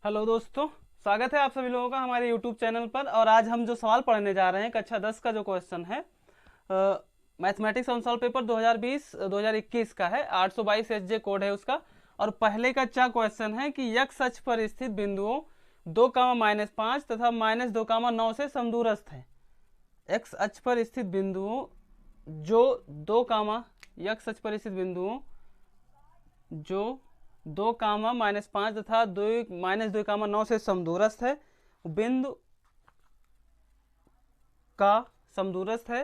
Hello दोस्तों, स्वागत है आप सभी लोगों का हमारे यूट्यूब चैनल पर। और आज हम जो सवाल पढ़ने जा रहे हैं कक्षा 10 का जो क्वेश्चन है, मैथमेटिक्स ऑन सॉल्व पेपर 2020-2021 का है। 822 एसजे कोड है उसका। और पहले का क्या क्वेश्चन है कि यक्स अक्ष पर स्थित बिंदुओं 2, -5 तथा -2, 9 से समदूरस्थ है। एक्स अक्ष पर स्थित बिंदुओं जो 2, यक्स अक्ष पर स्थित बिंदुओं जो 2, -5 तथा 2, -2, 9 से समदूरस्थ है। बिंदु का समदूरस्थ है।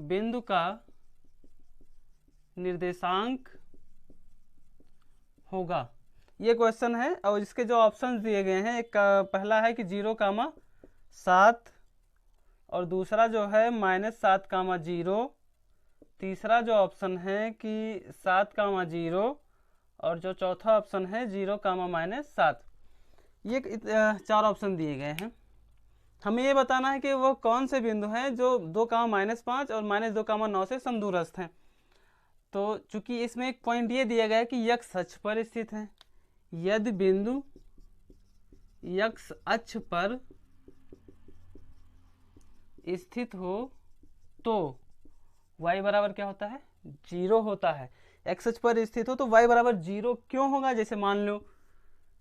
बिंदु का निर्देशांक होगा। ये क्वेश्चन है और इसके जो ऑप्शन दिए गए हैं, एक पहला है कि 0, 7 और दूसरा जो है -7, 0। तीसरा जो ऑप्शन है कि 7, 0 और जो चौथा ऑप्शन है 0, -7। ये चार ऑप्शन दिए गए हैं। हमें ये बताना है कि वो कौन से बिंदु हैं जो 2, -5 और -2, 9 से समदूरस्थ हैं। तो चूंकि इसमें एक पॉइंट ये दिया गया है कि यक्स अक्ष पर स्थित है। यदि बिंदु यक्स अक्ष पर स्थित हो तो y बराबर क्या होता है? 0 होता है। एक्स अक्ष पर स्थित हो तो y बराबर 0 क्यों होगा? जैसे मान लो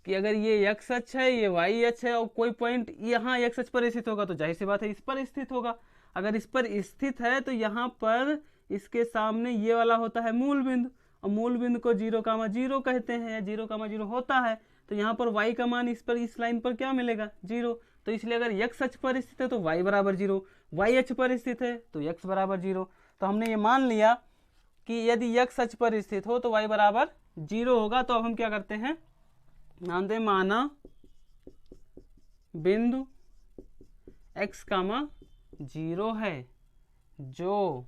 कि अगर ये x अक्ष है, ये y अक्ष है और कोई पॉइंट यहाँ x अक्ष पर स्थित होगा तो जाहिर सी बात है इस पर स्थित होगा। अगर इस पर स्थित है तो यहाँ पर इसके सामने ये वाला होता है मूल बिंदु, और मूल बिंदु को 0, 0 कहते हैं, या 0, 0 होता है। तो यहाँ पर y का मान इस पर, इस लाइन पर क्या मिलेगा? 0। तो इसलिए अगर x अक्ष पर स्थित है तो y बराबर 0, y अक्ष पर स्थित है तो x बराबर 0। तो हमने ये मान लिया कि यदि x अक्ष पर स्थित हो तो y बराबर 0 होगा। तो अब हम क्या करते हैं, मानते माना बिंदु x, 0 है जो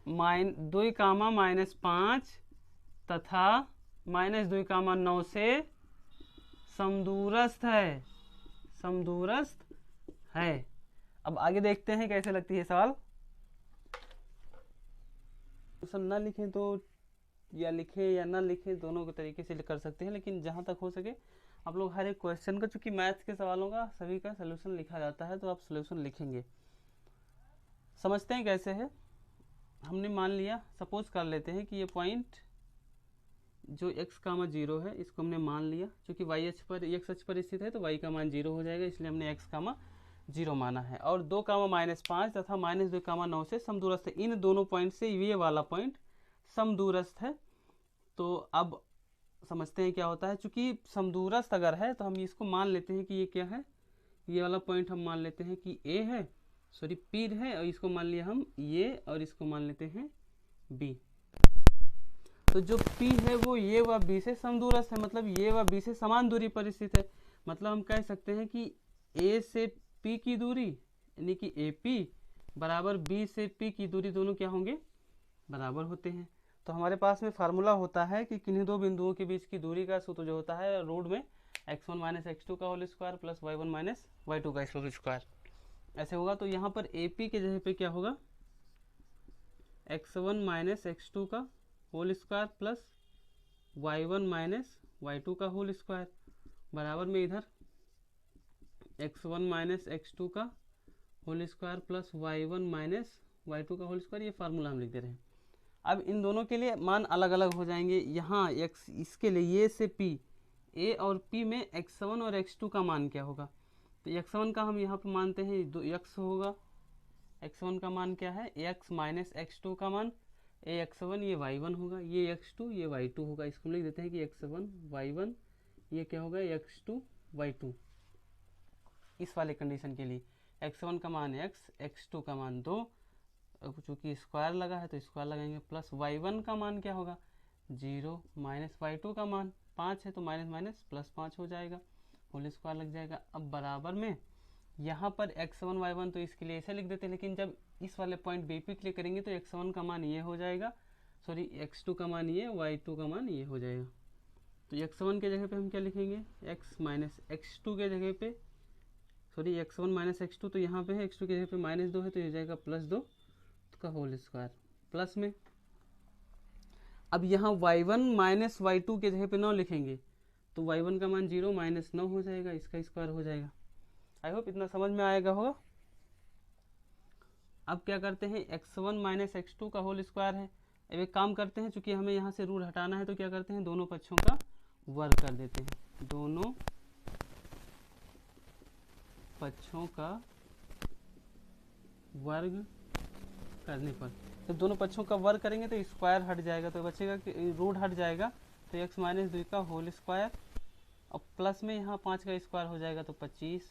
2, -5 तथा -2, 9 से समदूरस्थ है। समदूरस्थ है। अब आगे देखते हैं कैसे लगती है सवाल। ना लिखें तो, या लिखें या ना लिखें, दोनों के तरीके से कर सकते हैं, लेकिन जहाँ तक हो सके आप लोग हर एक क्वेश्चन का, चूंकि मैथ्स के सवालों का सभी का सोल्यूशन लिखा जाता है तो आप सोल्यूशन लिखेंगे। समझते हैं कैसे है। हमने मान लिया, सपोज कर लेते हैं कि ये पॉइंट जो x, 0 है इसको हमने मान लिया। क्योंकि y अक्ष पर, x अक्ष पर स्थित है तो y का मान 0 हो जाएगा, इसलिए हमने x, 0 माना है। और 2, -5 तथा -2, 9 से समदूरस्थ है। इन दोनों पॉइंट से ये वाला पॉइंट समदूरस्थ है। तो अब समझते हैं क्या होता है। चूंकि समदूरस्थ अगर है तो हम इसको मान लेते हैं कि ये क्या है, ये वाला पॉइंट हम मान लेते हैं कि a है, सॉरी P है, और इसको मान लिया हम ये, और इसको मान लेते हैं B। तो जो P है वो ये व B से समदूरस्थ है, मतलब ये व B से समान दूरी पर स्थित है। मतलब हम कह सकते हैं कि A से P की दूरी, यानी कि AP बराबर B से P की दूरी, दोनों क्या होंगे? बराबर होते हैं। तो हमारे पास में फार्मूला होता है कि किन्हीं दो बिंदुओं के बीच की दूरी का सूत्र जो होता है रूट में x1 - x2 का whole square plus y1 - y2 का होल स्क्वायर ऐसे होगा। तो यहाँ पर AP के जगह पे क्या होगा? x1 - x2 का whole square plus y1 - y2 का होल स्क्वायर बराबर में इधर x1 - x2 का whole square plus y1 - y2 का होल स्क्वायर। ये फार्मूला हम लिख दे रहे हैं। अब इन दोनों के लिए मान अलग अलग हो जाएंगे। यहाँ x, इसके लिए ये से p, a और p में x1 और x2 का मान क्या होगा? तो x1 का हम यहाँ पर मानते हैं x होगा। x1 का मान क्या है? x - x2 का मान a x1, ये y1 होगा, ये x2, ये y2 होगा। इसको लिख देते हैं कि x1 y1, ये क्या होगा? x2 y2। इस वाले कंडीशन के लिए x1 का मान x, x2 का मान 2, चूँकि स्क्वायर लगा है तो स्क्वायर लगाएंगे, प्लस y1 का मान क्या होगा? 0, माइनस y2 का मान 5 है तो माइनस माइनस प्लस 5 हो जाएगा, होल स्क्वायर लग जाएगा। अब बराबर में यहाँ पर x1 y1 तो इसके लिए ऐसे लिख देते हैं, लेकिन जब इस वाले पॉइंट बी पे क्लिक करेंगे तो x1 का मान ये हो जाएगा, सॉरी x2 का मान ये, y2 का मान ये हो जाएगा। तो x1 के जगह पे हम क्या लिखेंगे? x माइनस x2 के जगह पे, सॉरी x1 - x2 तो यहाँ पे है, x2 के जगह पे -2 है तो ये जाएगा +2 का होल स्क्वायर प्लस में। अब यहाँ y1 माइनस y2 के जगह पे 9 लिखेंगे तो y1 का मान 0 माइनस 9 हो जाएगा, इसका स्क्वायर हो जाएगा। आई होप इतना समझ में आएगा होगा। अब क्या करते हैं, x1 माइनस x2 का होल स्क्वायर है। अब एक काम करते हैं, चूंकि हमें यहाँ से रूट हटाना है तो क्या करते हैं, दोनों पक्षों का वर्ग कर देते हैं। दोनों पक्षों का वर्ग करने पर जब दोनों पक्षों का वर्ग करेंगे तो स्क्वायर हट जाएगा, तो बचेगा कि रूट हट जाएगा तो x माइनस 2 का होल स्क्वायर, और प्लस में यहाँ 5 का स्क्वायर हो जाएगा तो 25,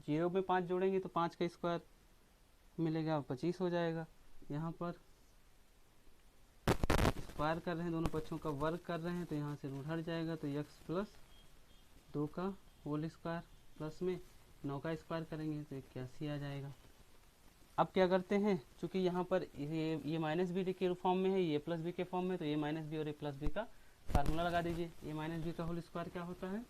0 में 5 जोड़ेंगे तो 5 का स्क्वायर मिलेगा 25 हो जाएगा। यहाँ पर स्क्वायर कर रहे हैं, दोनों पक्षों का वर्ग कर रहे हैं तो यहाँ से रूट हट जाएगा तो x प्लस 2 का होल स्क्वायर प्लस में 9 का स्क्वायर करेंगे तो 81 आ जाएगा। अब क्या करते हैं, चूंकि यहाँ पर ये माइनस बी के फॉर्म में है, ये प्लस बी के फॉर्म में, तो ये माइनस बी और ये प्लस बी का फार्मूला लगा दीजिए। ये माइनस बी का होल स्क्वायर क्या होता है,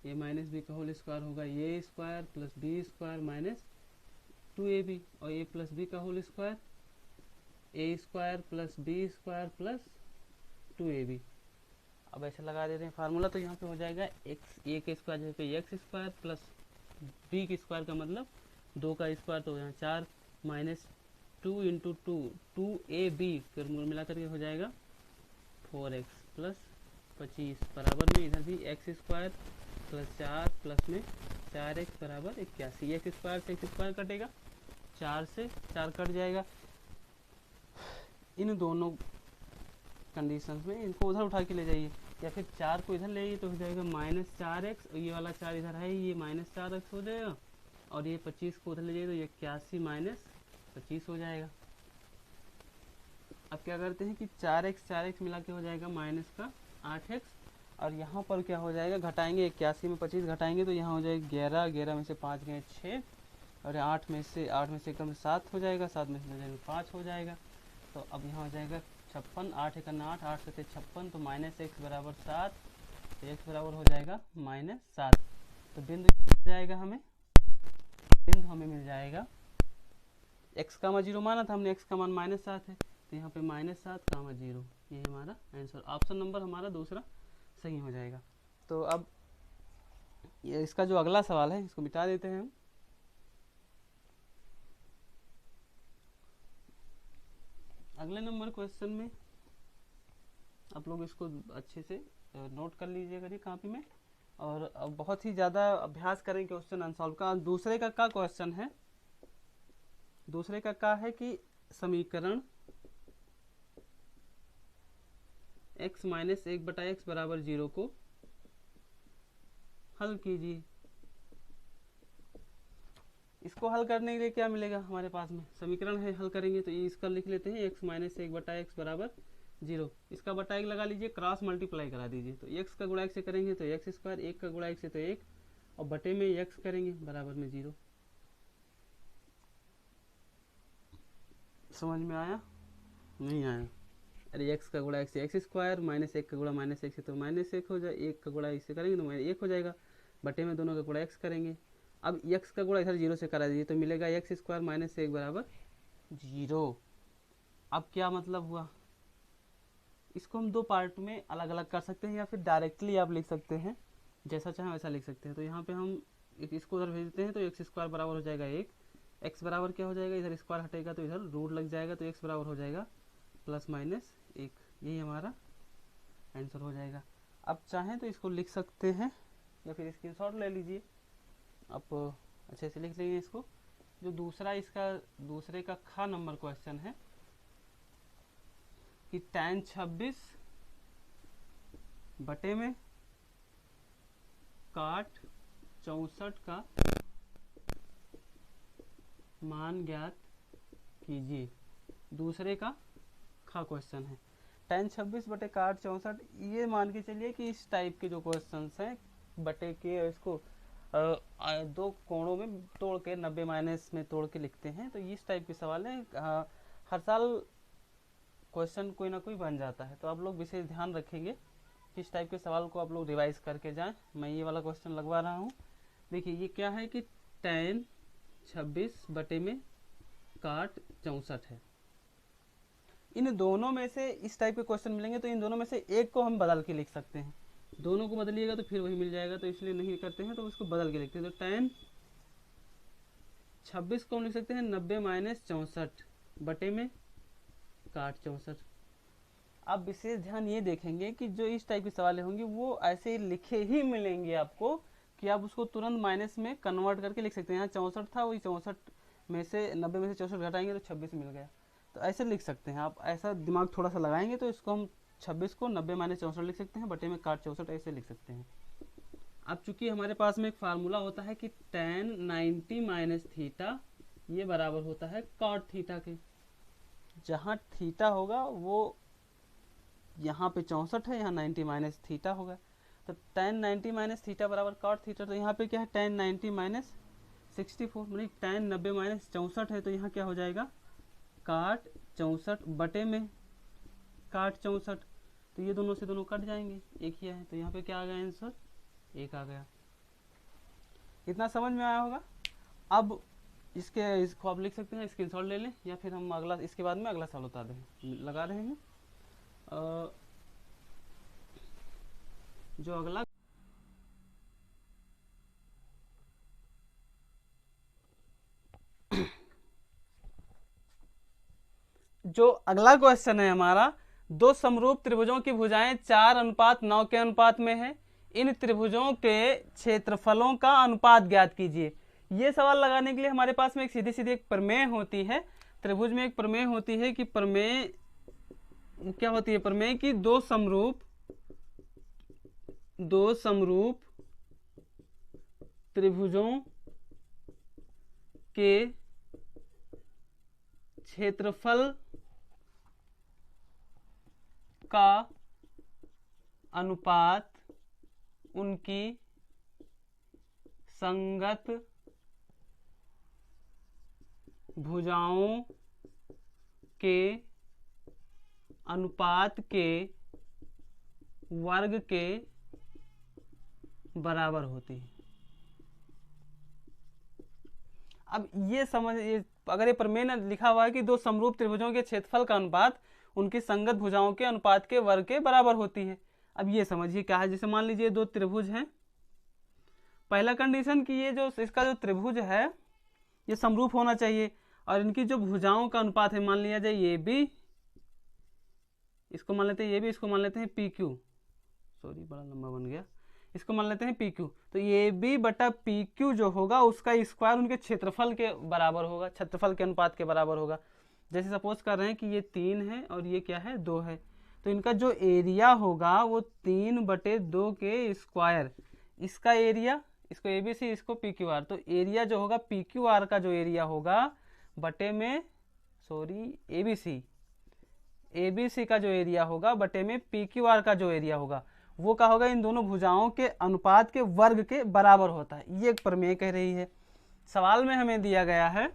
ये माइनस बी का होल स्क्वायर होगा A square plus B square minus 2ab, और ये प्लस बी का whole square A square plus B square plus 2ab। अब ऐसे लगा दे रहे हैं फार्मूला, तो यहाँ पे हो जाएगा एक्स ए के स्क्वायर जगह पे एक्स स्क्वायर प्लस बी के स्क्वायर का मतलब 2 का स्क्वायर, तो यहाँ 4 माइनस 2 इंटू 2ab, फिर मिला करके हो जाएगा 4x प्लस 25 बराबर में इधर भी एक्स स्क्वायर प्लस 4 प्लस में 4x बराबर 81। एक्स स्क्वायर से एक्स स्क्वायर कटेगा, 4 से 4 कट जाएगा। इन दोनों कंडीशंस में इनको उधर उठा के ले जाइए, या फिर 4 को इधर ले आइए तो हो जाएगा माइनस 4x, और ये वाला 4 इधर है, ये माइनस 4x हो जाएगा, और ये 25 को उधर ले जाइए तो ये 81 माइनस 25 हो जाएगा। अब क्या करते हैं कि 4x मिला के हो जाएगा माइनस का 8x, और यहाँ पर क्या हो जाएगा, घटाएंगे 81 में 25 घटाएंगे तो यहाँ हो जाएगा 11, 11 में से 5 गए 6, और 8 में से एकदम 7 हो जाएगा, 7 में से 5 हो जाएगा। तो अब यहाँ हो जाएगा 56, 8 एक 8, 8 से 56, तो माइनस x बराबर 7, तो x बराबर हो जाएगा माइनस 7। तो बिंदु मिल जाएगा हमें, मिल जाएगा x का मान 0 माना था हमने, x का मान माइनस 7 है, तो यहाँ पे माइनस 7 कामा 0, ये हमारा आंसर, ऑप्शन नंबर हमारा दूसरा सही हो जाएगा। तो अब ये इसका जो अगला सवाल है इसको मिटा देते हैं हम। अगले नंबर क्वेश्चन में आप लोग इसको अच्छे से नोट कर लीजिए करिए कॉपी में, और अब बहुत ही ज़्यादा अभ्यास करें क्वेश्चन अनसॉल्व का। दूसरे का क्वेश्चन है, दूसरे का क्या है कि समीकरण x माइनस 1/x बराबर 0 को हल कीजिए। इसको हल करने के लिए क्या मिलेगा हमारे पास में, समीकरण है, हल करेंगे तो ये इसका लिख लेते हैं x माइनस 1/x बराबर 0, इसका बटा 1 लगा लीजिए, क्रॉस मल्टीप्लाई करा दीजिए, तो x का गुणा 1 से करेंगे तो x स्क्वायर, 1 का गुणा 1 से तो 1, और बटे में x करेंगे बराबर में 0। समझ में आया, नहीं आया? अरे x का गुणा 1 से x स्क्वायर, माइनस 1 का गुणा माइनस 1 से तो माइनस 1 हो जाए, 1 का गुणा इससे करेंगे तो माइनस 1 हो जाएगा, बटे में दोनों का गुणा x करेंगे। अब x का गुणा इधर 0 से करा दीजिए तो मिलेगा x स्क्वायर माइनस 1 बराबर 0। अब क्या मतलब हुआ, इसको हम दो पार्ट में अलग अलग कर सकते हैं, या फिर डायरेक्टली आप लिख सकते हैं, जैसा चाहें वैसा लिख सकते हैं। तो यहाँ पे हम इसको उधर भेज देते हैं, तो x स्क्वायर बराबर हो जाएगा 1, x बराबर क्या हो जाएगा, इधर स्क्वायर हटेगा तो इधर रूट लग जाएगा, तो x बराबर हो जाएगा प्लस माइनस 1, यही हमारा आंसर हो जाएगा। अब चाहें तो इसको लिख सकते हैं, या फिर स्क्रीनशॉट ले लीजिए, आप अच्छे से लिख लेंगे इसको। जो दूसरा इसका दूसरे का खा नंबर क्वेश्चन है कि tan 26 बटे में काट 64 का मान ज्ञात कीजिए। दूसरे का खा क्वेश्चन है, tan 26 बटे काट 64, ये मान के चलिए कि इस टाइप के जो क्वेश्चंस हैं बटे के इसको दो कोणों में तोड़ के 90 माइनस में तोड़ के लिखते हैं, तो इस टाइप के सवाल है। हर साल क्वेश्चन कोई ना कोई बन जाता है, तो आप लोग विशेष ध्यान रखेंगे कि इस टाइप के सवाल को आप लोग रिवाइज करके जाएं। मैं ये वाला क्वेश्चन लगवा रहा हूँ। देखिए ये क्या है कि tan 26 बटे में काट 64 है। इन दोनों में से इस टाइप के क्वेश्चन मिलेंगे तो इन दोनों में से एक को हम बदल के लिख सकते हैं, दोनों को बदलिएगा तो फिर वही मिल जाएगा, तो इसलिए नहीं करते हैं, तो उसको बदल के लिखते हैं। तो tan 26 को हम लिख सकते हैं 90 माइनस 64 बटे में काट 64। आप विशेष ध्यान ये देखेंगे कि जो इस टाइप के सवाल होंगे वो ऐसे लिखे ही मिलेंगे आपको कि आप उसको तुरंत माइनस में कन्वर्ट करके लिख सकते हैं। यहाँ 64 था, वही 64 में से 90 में से 64 घटाएंगे तो 26 मिल गया, तो ऐसे लिख सकते हैं आप। ऐसा दिमाग थोड़ा सा लगाएंगे तो इसको हम 26 को 90 माइनस 64 लिख सकते हैं बटे में काट 64, ऐसे लिख सकते हैं। अब चूंकि हमारे पास में एक फार्मूला होता है कि tan 90 माइनस थीटा ये बराबर होता है कॉट थीटा के, जहाँ थीटा होगा वो यहाँ पे 64 है, यहाँ 90 माइनस थीटा होगा, तो tan 90 माइनस थीटा बराबर कॉट थीटा। तो यहाँ पे क्या है tan 90 माइनस 64, मतलब tan 90 माइनस 64 है, तो यहाँ क्या हो जाएगा काट 64 बटे में काट 64, तो ये दोनों से दोनों कट जाएंगे, एक ही है, तो यहाँ पे क्या आ गया आंसर 1 आ गया। इतना समझ में आया होगा। अब इसको आप लिख सकते हैं, स्क्रीनशॉट ले लें, या फिर हम अगला इसके बाद में अगला सवाल उतार लगा रहे हैं। जो अगला क्वेश्चन है हमारा, दो समरूप त्रिभुजों की भुजाएं 4:9 के अनुपात में है, इन त्रिभुजों के क्षेत्रफलों का अनुपात ज्ञात कीजिए। ये सवाल लगाने के लिए हमारे पास में एक सीधी सीधी एक प्रमेय होती है, त्रिभुज में एक प्रमेय होती है कि प्रमेय क्या होती है, प्रमेय की दो समरूप त्रिभुजों के क्षेत्रफल का अनुपात उनकी संगत भुजाओं के अनुपात के वर्ग के बराबर होती है। अब ये समझ, अगर ये प्रमेय न लिखा हुआ है कि दो समरूप त्रिभुजों के क्षेत्रफल का अनुपात उनकी संगत भुजाओं के अनुपात के वर्ग के बराबर होती है, अब ये समझिए क्या है। जैसे मान लीजिए दो त्रिभुज हैं, पहला कंडीशन कि ये जो इसका जो त्रिभुज है ये समरूप होना चाहिए, और इनकी जो भुजाओं का अनुपात है, मान लिया जाए ये भी, इसको मान लेते हैं ये भी, इसको मान लेते हैं पी क्यू, सॉरी बड़ा लंबा बन गया, इसको मान लेते हैं पी क्यू, तो ये बी बटा पी क्यू जो होगा उसका स्क्वायर उनके क्षेत्रफल के बराबर होगा, क्षेत्रफल के अनुपात के बराबर होगा। जैसे सपोज कर रहे हैं कि ये 3 है और ये क्या है 2 है, तो इनका जो एरिया होगा वो 3/2 के स्क्वायर, इसका एरिया, इसको ए बी सी, इसको पी क्यू आर, तो एरिया जो होगा पी क्यू आर का जो एरिया होगा बटे में, सॉरी ए बी सी का जो एरिया होगा बटे में पी क्यू आर का जो एरिया होगा, वो क्या होगा इन दोनों भुजाओं के अनुपात के वर्ग के बराबर होता है। ये एक प्रमेय कह रही है। सवाल में हमें दिया गया है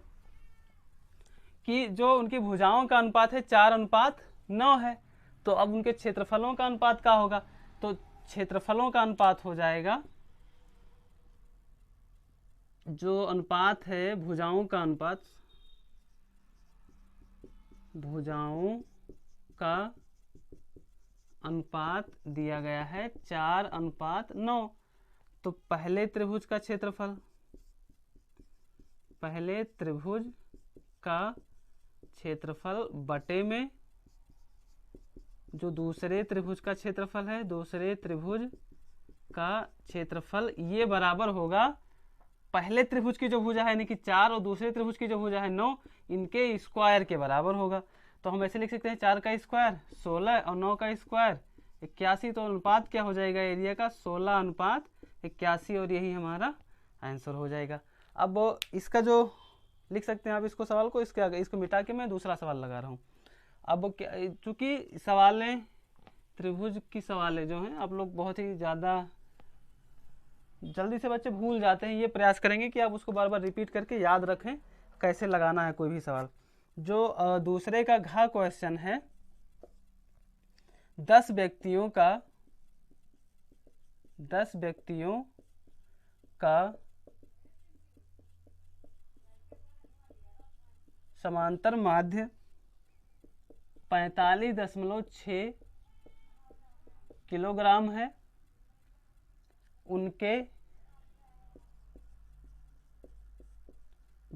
कि जो उनकी भुजाओं का अनुपात है 4:9 है, तो अब उनके क्षेत्रफलों का अनुपात क्या होगा, तो क्षेत्रफलों का अनुपात हो जाएगा, जो अनुपात है भुजाओं का अनुपात, भुजाओं का अनुपात दिया गया है 4:9, तो पहले त्रिभुज का क्षेत्रफल, पहले त्रिभुज का क्षेत्रफल बटे में जो दूसरे त्रिभुज का क्षेत्रफल है, दूसरे त्रिभुज का क्षेत्रफल, ये बराबर होगा पहले त्रिभुज की जो भुजा है यानी कि 4 और दूसरे त्रिभुज की जो भुजा है 9, इनके स्क्वायर के बराबर होगा। तो हम ऐसे लिख सकते हैं 4 का स्क्वायर 16 और 9 का स्क्वायर 81, तो अनुपात क्या हो जाएगा एरिया का 16:81, और यही हमारा आंसर हो जाएगा। अब इसका जो लिख सकते हैं आप इसको सवाल को, इसको मिटा के मैं दूसरा सवाल लगा रहा हूँ। अब चूंकि सवालें त्रिभुज की सवालें जो हैं आप लोग बहुत ही ज़्यादा जल्दी से बच्चे भूल जाते हैं, ये प्रयास करेंगे कि आप उसको बार बार रिपीट करके याद रखें कैसे लगाना है कोई भी सवाल। जो दूसरे का घ क्वेश्चन है, 10 व्यक्तियों का समांतर माध्य 45.6 किलोग्राम है, उनके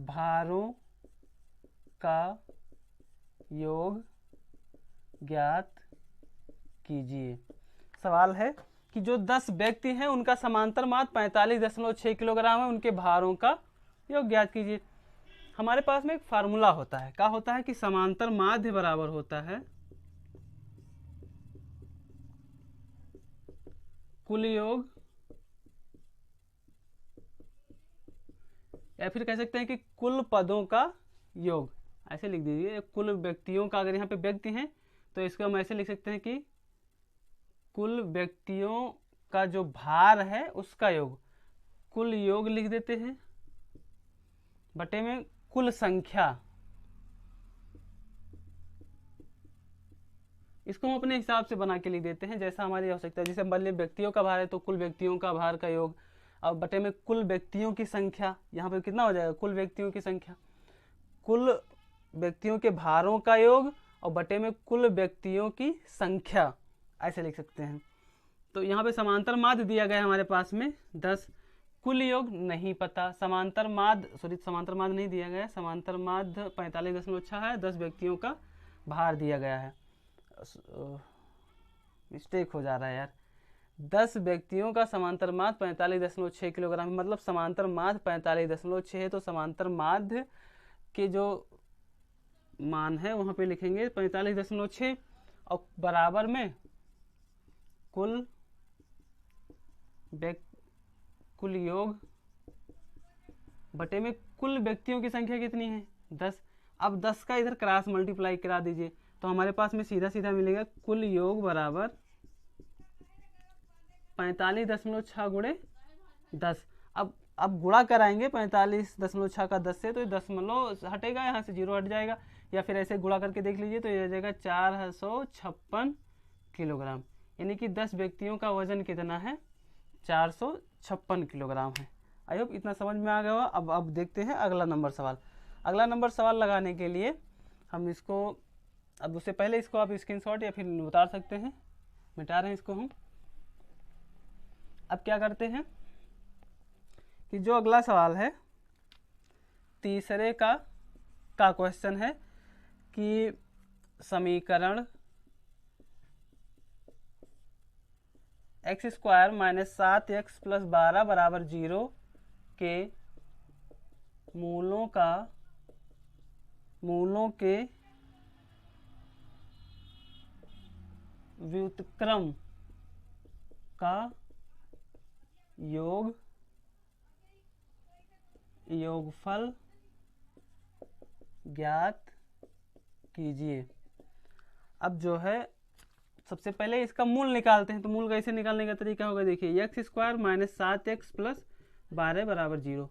भारों का योग ज्ञात कीजिए। सवाल है कि जो 10 व्यक्ति हैं उनका समांतर माध्य 45.6 किलोग्राम है, उनके भारों का योग ज्ञात कीजिए। हमारे पास में एक फार्मूला होता है, क्या होता है कि समांतर माध्य बराबर होता है कुल योग, या फिर कह सकते हैं कि कुल पदों का योग। ऐसे लिख दीजिए, कुल व्यक्तियों का, अगर यहाँ पे व्यक्ति हैं तो इसको हम ऐसे लिख सकते हैं कि कुल व्यक्तियों का जो भार है उसका योग, कुल योग लिख देते हैं, बटे में कुल संख्या। इसको हम अपने हिसाब से बना के लिख देते हैं जैसा हमारी आवश्यकता है। जैसे मान लीजिए व्यक्तियों का भार है तो कुल व्यक्तियों का भार का योग, अब बटे में कुल व्यक्तियों की संख्या, यहाँ पे कितना हो जाएगा, कुल व्यक्तियों की संख्या, कुल व्यक्तियों के भारों का योग और बटे में कुल व्यक्तियों की संख्या, ऐसे लिख सकते हैं। तो यहाँ पे समांतर माध्य दिया गया है हमारे पास में 10, कुल योग नहीं पता, समांतर माध्य नहीं दिया गया है, समांतर माध्य 45.6 है, 10 व्यक्तियों का भार दिया गया है। मिस्टेक हो जा रहा है यार, 10 व्यक्तियों का समांतर माध्य 45.6 किलोग्राम, मतलब समांतर माध्य 45.6 है, तो समांतर माध्य के जो मान है वहां पे लिखेंगे 45.6 और बराबर में कुल योग बटे में कुल व्यक्तियों की संख्या कितनी है, 10। अब 10 का इधर क्रॉस मल्टीप्लाई करा दीजिए तो हमारे पास में सीधा सीधा मिलेगा कुल योग बराबर 45.6 गुणे 10। अब गुणा कराएंगे 45.6 का 10 से, तो दशमलव हटेगा, यहाँ से 0 हट जाएगा, या फिर ऐसे गुणा करके देख लीजिए तो ये आ जाएगा 456 किलोग्राम, यानी कि 10 व्यक्तियों का वजन कितना है, 456 किलोग्राम है। आई होप इतना समझ में आ गया होगा। अब देखते हैं अगला नंबर सवाल। अगला नंबर सवाल लगाने के लिए हम इसको, अब उससे पहले इसको आप स्क्रीनशॉट या फिर उतार सकते हैं, मिटा रहे हैं इसको हम। अब क्या करते हैं कि जो अगला सवाल है तीसरे का क्वेश्चन है कि समीकरण x² - 7x + 12 = 0 के मूलों के व्युत्क्रम का योगफल ज्ञात कीजिए। अब जो है सबसे पहले इसका मूल निकालते हैं, तो मूल कैसे निकालने का तरीका होगा, देखिए x² - 7x + 12 = 0।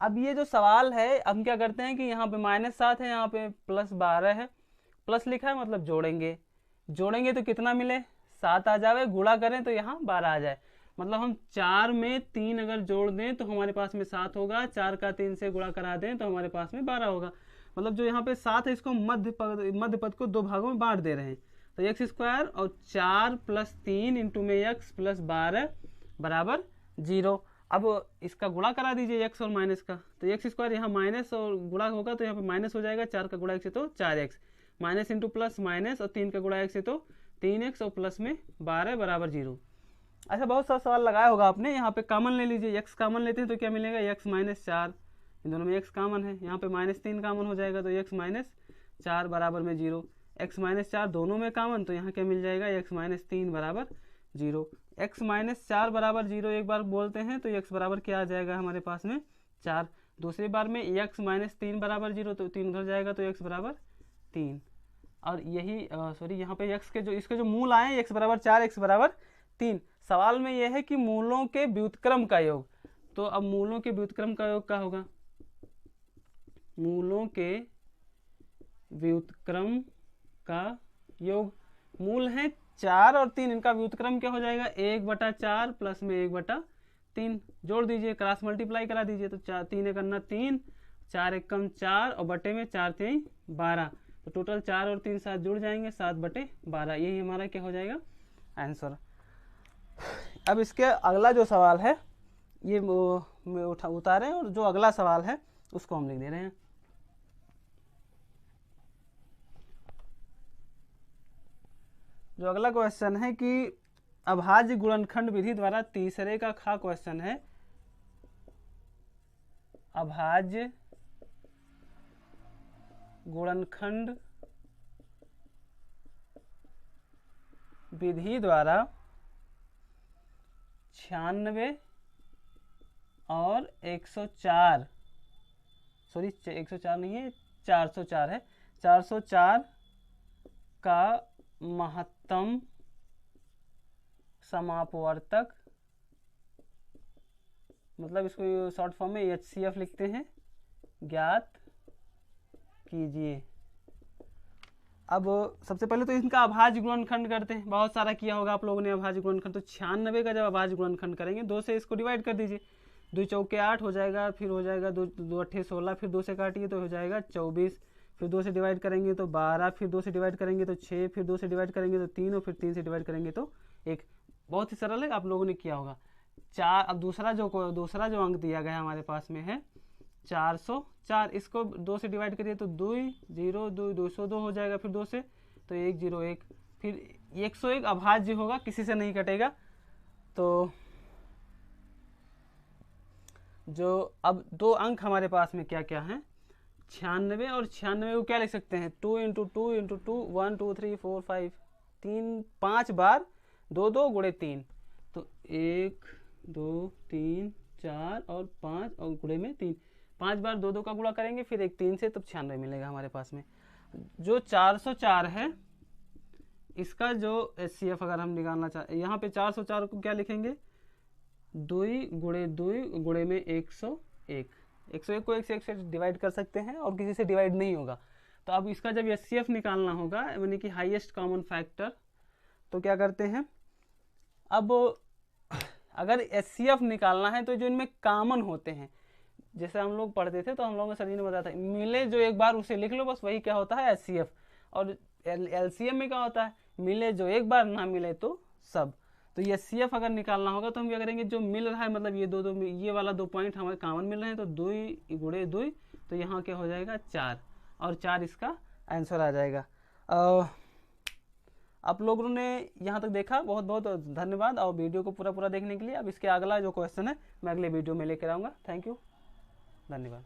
अब ये जो सवाल है हम क्या करते हैं कि यहाँ पे -7 है, यहाँ पे +12 है, प्लस लिखा है मतलब जोड़ेंगे तो कितना मिले, 7 आ जाए, गुणा करें तो यहाँ 12 आ जाए, मतलब हम 4 में 3 अगर जोड़ दें तो हमारे पास में 7 होगा, 4 का 3 से गुणा करा दें तो हमारे पास में 12 होगा। मतलब जो यहाँ पे 7 है इसको मध्य पद को 2 भागों में बांट दे रहे हैं, तो x² और 4 + 3 इंटू में x + 12 = 0। अब इसका गुणा करा दीजिए x और माइनस का, तो x² यहाँ माइनस और गुणा होगा तो यहाँ पे माइनस हो जाएगा, 4 का गुणा x से तो 4x, minus into plus minus, और 3 का गुणा x से तो 3x, और प्लस में 12 = 0। अच्छा, बहुत सारा सवाल लगाया होगा आपने, यहाँ पे कॉमन ले लीजिए, x कॉमन लेते हैं तो क्या मिलेगा, x - 4, इन दोनों में x कॉमन है, यहाँ पे -3 कॉमन हो जाएगा तो x - 4 बराबर में 0, x - 4 दोनों में कॉमन तो यहाँ क्या मिल जाएगा, x - 3 बराबर 0। x - 4 बराबर 0 एक बार बोलते हैं तो x बराबर क्या आ जाएगा हमारे पास में 4, दूसरी बार में x - 3 बराबर 0 तो 3 उधर जाएगा तो x बराबर 3, और यही यहाँ पे x के जो इसके जो मूल आए x बराबर 4 x बराबर 3। सवाल में यह है कि मूलों के व्युत्क्रम का योग, तो अब मूलों के व्युत्क्रम का योग क्या होगा, मूलों के व्युत्क्रम का योग, मूल है 4 और 3, इनका व्युत्क्रम क्या हो जाएगा, 1/4 प्लस में 1/3, जोड़ दीजिए, क्रॉस मल्टीप्लाई करा दीजिए, तो 3 × 3, 4 × 4 और बटे में 4 × 3 = 12, तो टोटल 4 और 3 साथ जुड़ जाएंगे, 7/12, यही हमारा क्या हो जाएगा आंसर। अब इसके अगला जो सवाल है ये उतारे हैं, और जो अगला सवाल है उसको हम लिख दे रहे हैं। जो अगला क्वेश्चन है कि अभाज्य गुणनखंड विधि द्वारा तीसरे का खा क्वेश्चन है, अभाज्य गुणनखंड विधि द्वारा 96 और 104, सॉरी 104 नहीं है, 404 है, 404 का महत्तम समापवर्तक, मतलब इसको शॉर्ट फॉर्म में HCF लिखते हैं, ज्ञात कीजिए। अब सबसे पहले तो इनका अभाज्य गुणनखंड करते हैं। बहुत सारा किया होगा आप लोगों ने अभाज्य गुणनखंड। तो 96 का जब अभाज्य गुणनखंड करेंगे 2 से इसको डिवाइड कर दीजिए, 2 चौके 8 हो जाएगा, फिर हो जाएगा 2 अट्ठे 16, फिर 2 से काटिए तो हो जाएगा 24, फिर 2 से डिवाइड करेंगे तो 12, फिर 2 से डिवाइड करेंगे तो 6, फिर 2 से डिवाइड करेंगे तो 3, और फिर 3 से डिवाइड करेंगे तो 1। बहुत ही सरल है, आप लोगों ने किया होगा। 4, अब दूसरा जो अंक दिया गया हमारे पास में है 404, इसको 2 से डिवाइड करिए तो 2 0 2 202 हो जाएगा, फिर 2 से तो 101, फिर 101 अभाज्य होगा, किसी से नहीं कटेगा। तो जो अब 2 अंक हमारे पास में क्या क्या है, 96, और 96 को क्या लिख सकते हैं 2 × 2 × 2 1 2 3 4 5, 5 बार 2 2 गुणे 3, तो 1 2 3 4 और 5 और गुणे में 3, 5 बार 2 2 का गुणा करेंगे, फिर एक 3 से, तब 96 मिलेगा हमारे पास में। जो 404 है इसका जो HCF अगर हम निकालना चाहते, यहाँ पे 404 को क्या लिखेंगे 2 गुणे 2 गुणे में 101, 101 को 1 से 1 से डिवाइड कर सकते हैं और किसी से डिवाइड नहीं होगा। तो अब इसका जब HCF निकालना होगा, यानी कि हाईएस्ट कॉमन फैक्टर, तो क्या करते हैं, अब अगर HCF निकालना है तो जो इनमें कॉमन होते हैं, जैसे हम लोग पढ़ते थे तो हम लोगों ने सर जी ने बताया था, मिले जो एक बार उसे लिख लो बस, वही क्या होता है HCF। और LCM में क्या होता है, मिले जो एक बार, ना मिले तो सब। तो ये HCF अगर निकालना होगा तो हम क्या करेंगे, जो मिल रहा है मतलब ये दो ये वाला 2 पॉइंट हमारे कॉमन मिल रहे हैं, तो 2 गुणे 2, तो यहाँ क्या हो जाएगा 4, और 4 इसका आंसर आ जाएगा। आप लोगों ने यहाँ तक देखा, बहुत बहुत धन्यवाद, और वीडियो को पूरा देखने के लिए। अब इसके अगला जो क्वेश्चन है मैं अगले वीडियो में लेकर आऊँगा। थैंक यू, धन्यवाद।